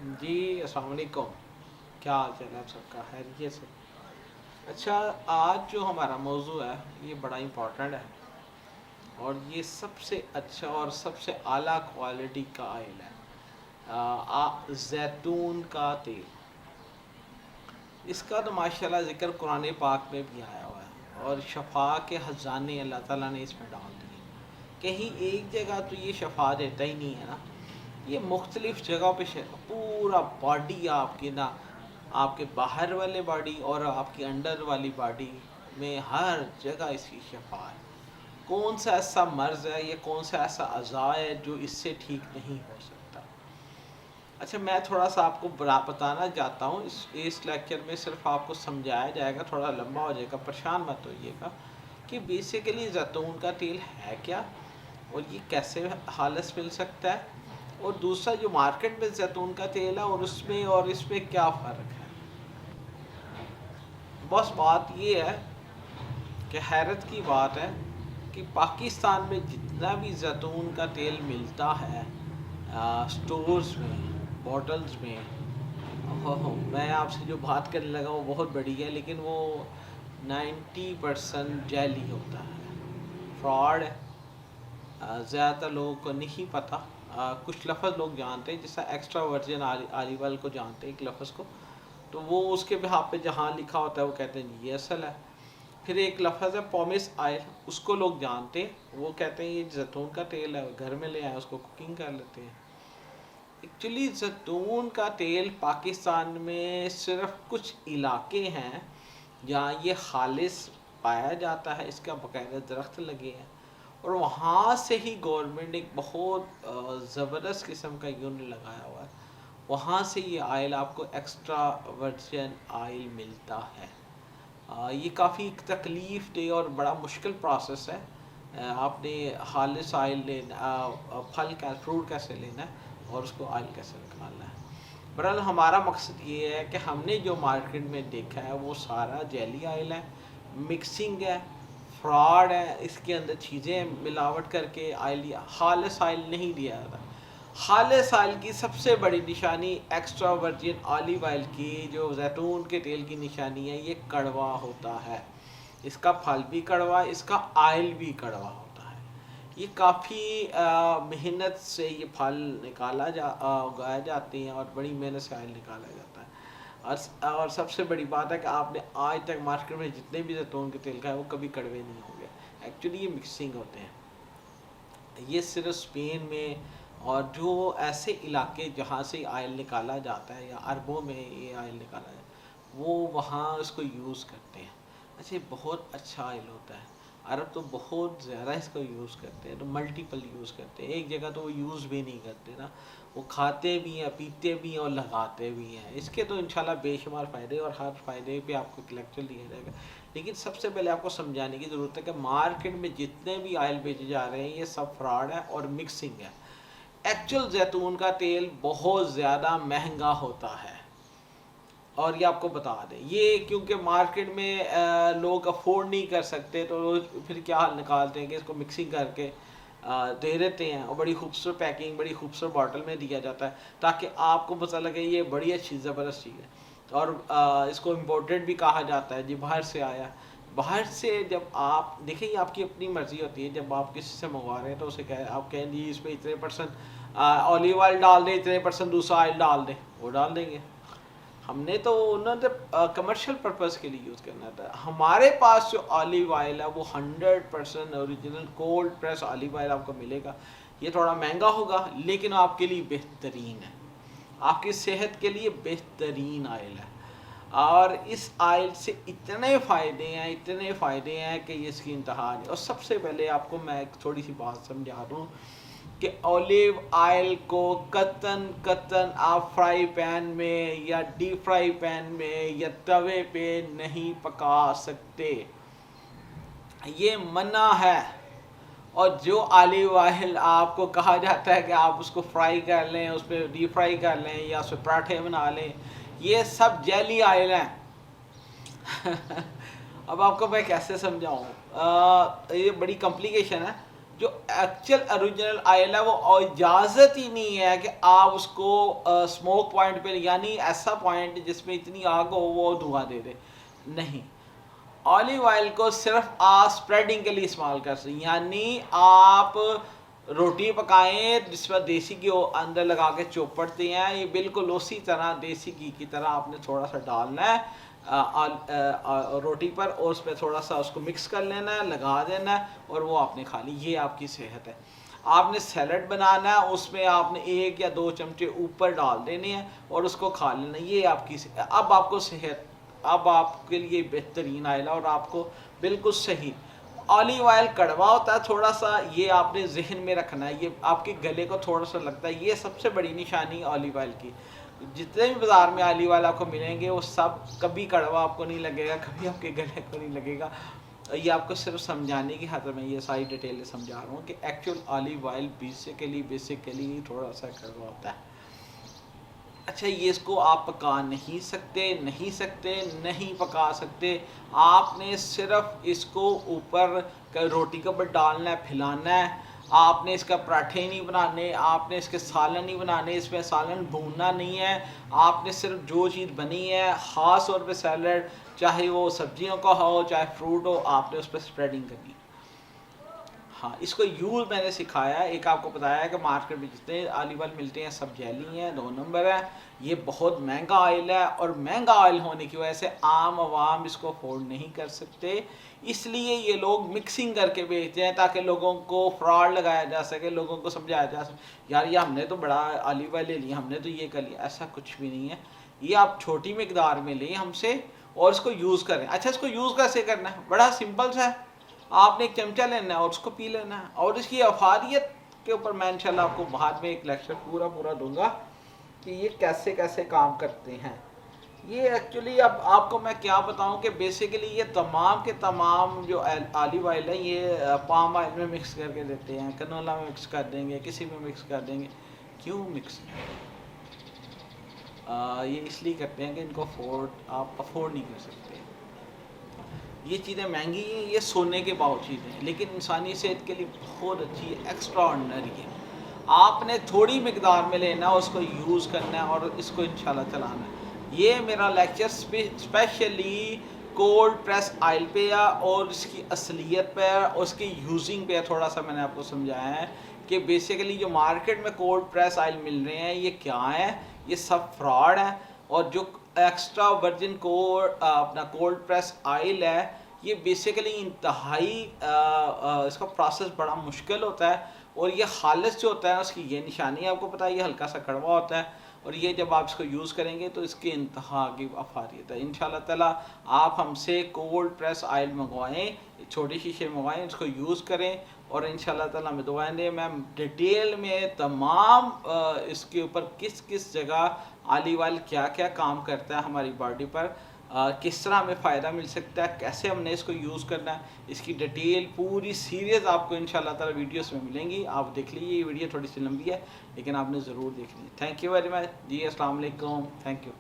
جی السلام علیکم. کیا حال چال ہے آپ سب کا؟ خیریت سے؟ اچھا، آج جو ہمارا موضوع ہے یہ بڑا امپورٹنٹ ہے، اور یہ سب سے اچھا اور سب سے اعلیٰ کوالٹی کا آئل ہے. زیتون کا تیل. اس کا تو ماشاءاللہ ذکر قرآن پاک میں بھی آیا ہوا ہے، اور شفا کے خزانے اللہ تعالیٰ نے اس میں ڈال دیے. کہیں ایک جگہ تو یہ شفا دیتا ہی نہیں ہے نا، یہ مختلف جگہوں پہ پورا باڈی آپ کی نا، آپ کے باہر والے باڈی اور آپ کی انڈر والی باڈی میں ہر جگہ اس کی شفا ہے. کون سا ایسا مرض ہے یا کون سا ایسا اعضاء ہے جو اس سے ٹھیک نہیں ہو سکتا؟ اچھا، میں تھوڑا سا آپ کو بتانا چاہتا ہوں. اس لیکچر میں صرف آپ کو سمجھایا جائے گا، تھوڑا لمبا ہو جائے گا، پریشان مت ہوئیے گا کہ بیسیکلی زیتون کا تیل ہے کیا، اور یہ کیسے حالت مل سکتا ہے، اور دوسرا جو مارکیٹ میں زیتون کا تیل ہے اور اس میں کیا فرق ہے. بس بات یہ ہے کہ حیرت کی بات ہے کہ پاکستان میں جتنا بھی زیتون کا تیل ملتا ہے سٹورز میں، بوٹلز میں، میں آپ سے جو بات کرنے لگا وہ بہت بڑی ہے، لیکن وہ 90% جعلی ہوتا ہے، فراڈ ہے. زیادہ تر لوگوں کو نہیں پتہ. کچھ لفظ لوگ جانتے ہیں، جیسا ایکسٹرا ورجن آلیو آئل کو جانتے ہیں ایک لفظ کو، تو وہ اس کے بہاف پہ جہاں لکھا ہوتا ہے وہ کہتے ہیں یہ اصل ہے. پھر ایک لفظ ہے پومس آئل، اس کو لوگ جانتے ہیں، وہ کہتے ہیں یہ زیتون کا تیل ہے، گھر میں لے آئے اس کو کوکنگ کر لیتے ہیں. ایکچولی زیتون کا تیل پاکستان میں صرف کچھ علاقے ہیں جہاں یہ خالص پایا جاتا ہے، اس کا باقاعدہ درخت لگے ہیں، اور وہاں سے ہی گورنمنٹ ایک بہت زبردست قسم کا یونٹ لگایا ہوا ہے، وہاں سے یہ آئل آپ کو ایکسٹرا ورجن آئل ملتا ہے. یہ کافی تکلیف دہ اور بڑا مشکل پروسیس ہے. آپ نے خالص آئل لینا، پھل کا فروٹ کیسے لینا ہے اور اس کو آئل کیسے نکالنا ہے. بہرحال ہمارا مقصد یہ ہے کہ ہم نے جو مارکیٹ میں دیکھا ہے وہ سارا جیلی آئل ہے، مکسنگ ہے، فراڈ ہے. اس کے اندر چیزیں ملاوٹ کر کے آئل، خالص آئل نہیں دیا جاتا. خالص آئل کی سب سے بڑی نشانی ایکسٹرا ورجن آلیو آئل کی، جو زیتون کے تیل کی نشانی ہے، یہ کڑوا ہوتا ہے. اس کا پھل بھی کڑوا ہے، اس کا آئل بھی کڑوا ہوتا ہے. یہ کافی محنت سے یہ پھل اگایا جاتے ہیں، اور بڑی محنت سے آئل نکالا جاتا ہے. اور سب سے بڑی بات ہے کہ آپ نے آج تک مارکیٹ میں جتنے بھی زیتون کے تیل کھائے وہ کبھی کڑوے نہیں ہوں گے. ایکچولی یہ مکسنگ ہوتے ہیں. یہ صرف اسپین میں اور جو ایسے علاقے جہاں سے آئل نکالا جاتا ہے، یا عربوں میں یہ آئل نکالا جاتا ہے، وہ وہاں اس کو یوز کرتے ہیں. اچھا، یہ بہت اچھا آئل ہوتا ہے. عرب تو بہت زیادہ اس کو یوز کرتے ہیں، تو ملٹیپل یوز کرتے ہیں. ایک جگہ تو وہ یوز بھی نہیں کرتے نا، وہ کھاتے بھی ہیں، پیتے بھی ہیں اور لگاتے بھی ہیں. اس کے تو انشاءاللہ بے شمار فائدے، اور ہر فائدے پہ آپ کو ایک لیکچر دیا جائے گا. لیکن سب سے پہلے آپ کو سمجھانے کی ضرورت ہے کہ مارکیٹ میں جتنے بھی آئل بیچے جا رہے ہیں یہ سب فراڈ ہے اور مکسنگ ہے. ایکچوئل زیتون کا تیل بہت زیادہ مہنگا ہوتا ہے، اور یہ آپ کو بتا دیں. یہ کیونکہ مارکیٹ میں لوگ افورڈ نہیں کر سکتے، تو پھر کیا حل نکالتے ہیں کہ اس کو مکسنگ کر کے دے دیتے ہیں، اور بڑی خوبصورت پیکنگ، بڑی خوبصورت باٹل میں دیا جاتا ہے، تاکہ آپ کو پتہ لگے یہ بڑی اچھی زبردست چیز ہے. اور اس کو امپورٹڈ بھی کہا جاتا ہے، جی باہر سے آیا. باہر سے جب آپ دیکھیں، یہ آپ کی اپنی مرضی ہوتی ہے. جب آپ کسی سے منگوا رہے ہیں تو اسے آپ کہیں جی اس میں اتنے % اولیو آئل ڈال دیں، اتنے % دوسرا آئل ڈال دیں، وہ ڈال دیں گے. ہم نے تو انہوں نے کمرشل پرپز کے لیے یوز کرنا تھا. ہمارے پاس جو آلیو آئل ہے وہ 100% original cold press olive oil آپ کو ملے گا. یہ تھوڑا مہنگا ہوگا لیکن آپ کے لیے بہترین ہے، آپ کی صحت کے لیے بہترین آئل ہے. اور اس آئل سے اتنے فائدے ہیں کہ یہ اس کی انتہا نہیں. اور سب سے پہلے آپ کو میں ایک تھوڑی سی بات سمجھا دوں کہ اولیو آئل کو قطن آپ فرائی پین میں یا ڈیپ فرائی پین میں یا توے پہ نہیں پکا سکتے، یہ منع ہے. اور جو آلیو آئل آپ کو کہا جاتا ہے کہ آپ اس کو فرائی کر لیں، اس پہ ڈیپ فرائی کر لیں یا اس پہ پراٹھے بنا لیں، یہ سب جیلی آئل ہیں. اب آپ کو میں کیسے سمجھاؤں، یہ بڑی کمپلیکیشن ہے. جو ایکچوئل اوریجنل آئل ہے وہ اجازت ہی نہیں ہے کہ آپ اس کو اسموک پوائنٹ پہ، یعنی ایسا پوائنٹ جس میں اتنی آگ ہو وہ دھواں دے دے، نہیں. اولیو آئل کو صرف آپ اسپریڈنگ کے لیے استعمال کر سکتے ہیں، یعنی آپ روٹی پکائیں جس پر دیسی گھی اندر لگا کے چوپڑتے ہیں، یہ بالکل اسی طرح دیسی گھی کی طرح آپ نے تھوڑا سا ڈالنا ہے روٹی پر، اور اس پہ تھوڑا سا اس کو مکس کر لینا ہے، لگا دینا ہے، اور وہ آپ نے کھا لی. یہ آپ کی صحت ہے. آپ نے سیلڈ بنانا ہے، اس میں آپ نے 1 یا 2 چمچے اوپر ڈال دینے ہیں اور اس کو کھا لینا. یہ آپ کی اب آپ کو صحت، اب آپ کے لیے بہترین آئل ہے اور آپ کو بالکل صحیح. اولیو آئل کڑوا ہوتا ہے تھوڑا سا، یہ آپ نے ذہن میں رکھنا ہے، یہ آپ کے گلے کو تھوڑا سا لگتا ہے. یہ سب سے بڑی نشانی اولیو آئل کی. جتنے بھی بازار میں اولیو آئل آپ کو ملیں گے وہ سب کبھی کڑوا آپ کو نہیں لگے گا، کبھی آپ کے گلے کو نہیں لگے گا. یہ آپ کو صرف سمجھانے کی خاطر میں یہ ساری ڈیٹیلیں سمجھا رہا ہوں کہ ایکچوئل اولیو آئل بیسیکلی تھوڑا سا کڑوا ہوتا ہے. اچھا، یہ اس کو آپ پکا نہیں پکا سکتے. آپ نے صرف اس کو اوپر روٹی کے اوپر ڈالنا ہے، پھیلانا ہے. آپ نے اس کا پراٹھے نہیں بنانے، آپ نے اس کے سالن نہیں بنانے، اس میں سالن بھوننا نہیں ہے. آپ نے صرف جو چیز بنی ہے خاص طور پہ سیلڈ، چاہے وہ سبزیوں کا ہو چاہے فروٹ ہو، آپ نے اس پہ اسپریڈنگ کرنی. ہاں، اس کو یوز میں نے سکھایا ہے. ایک آپ کو بتایا ہے کہ مارکیٹ میں جتنے اولیو آئل ملتے ہیں سب جیلی ہیں، 2 نمبر ہے. یہ بہت مہنگا آئل ہے، اور مہنگا آئل ہونے کی وجہ سے عام عوام اس کو افورڈ نہیں کر سکتے. اس لیے یہ لوگ مکسنگ کر کے بیچتے ہیں تاکہ لوگوں کو فراڈ لگایا جا سکے، لوگوں کو سمجھایا جا سکے یار یہ ہم نے تو بڑا اولیو آئل لے لیا، ہم نے تو یہ کر لیا. ایسا کچھ بھی نہیں ہے. یہ آپ چھوٹی مقدار میں لیں ہم سے اور اس کو یوز کریں. اچھا، اس کو یوز کیسے کرنا ہے؟ بڑا سمپل سا ہے. آپ نے 1 چمچہ لینا ہے اور اس کو پی لینا ہے. اور اس کی افادیت کے اوپر میں انشاءاللہ آپ کو بعد میں ایک لیکچر پورا دوں گا کہ یہ کیسے کام کرتے ہیں. یہ ایکچولی اب آپ کو میں کیا بتاؤں کہ بیسیکلی یہ تمام کے تمام جو اولیو آئل ہے یہ پام آئل میں مکس کر کے دیتے ہیں، کنولا میں مکس کر دیں گے، کسی میں مکس کر دیں گے. کیوں مکس؟ یہ اس لیے کرتے ہیں کہ ان کو آپ افورڈ نہیں کر سکتے. یہ چیزیں مہنگی ہیں، یہ سونے کے باؤ چیزیں ہیں، لیکن انسانی صحت کے لیے بہت اچھی ہے، ایکسٹرا آرڈنری ہے. آپ نے تھوڑی مقدار میں لینا ہے، اس کو یوز کرنا ہے اور اس کو انشاءاللہ چلانا ہے. یہ میرا lecture specially cold press oil پہ ہے اور اس کی اصلیت پہ اور اس کی یوزنگ پہ تھوڑا سا میں نے آپ کو سمجھایا ہے کہ بیسیکلی جو مارکیٹ میں کولڈ پریس آئل مل رہے ہیں یہ کیا ہے. یہ سب فراڈ ہے. اور جو ایکسٹرا ورجن اپنا کولڈ پریس آئل ہے یہ بیسیکلی انتہائی اس کا پروسیس بڑا مشکل ہوتا ہے. اور یہ خالص جو ہوتا ہے اس کی یہ نشانی آپ کو پتہ ہے، یہ ہلکا سا کڑوا ہوتا ہے. اور یہ جب آپ اس کو یوز کریں گے تو اس کی انتہا کی افادیت ہے. انشاءاللہ تعالیٰ آپ ہم سے کولڈ پریس آئل منگوائیں، چھوٹی شیشے منگوائیں، اس کو یوز کریں اور انشاءاللہ تعالیٰ میں دعائیں دیں. میں ڈیٹیل میں تمام اس کے اوپر کس جگہ اولیو آئل کیا کام کرتا ہے ہماری باڈی پر، کس طرح ہمیں فائدہ مل سکتا ہے، کیسے ہم نے اس کو یوز کرنا ہے، اس کی ڈیٹیل پوری سیریز آپ کو انشاءاللہ تعالیٰ ویڈیوز میں ملیں گی. آپ دیکھ لیجیے. یہ ویڈیو تھوڑی سی لمبی ہے لیکن آپ نے ضرور دیکھنی ہے. تھینک یو ویری مچ جی. السلام علیکم. Thank you.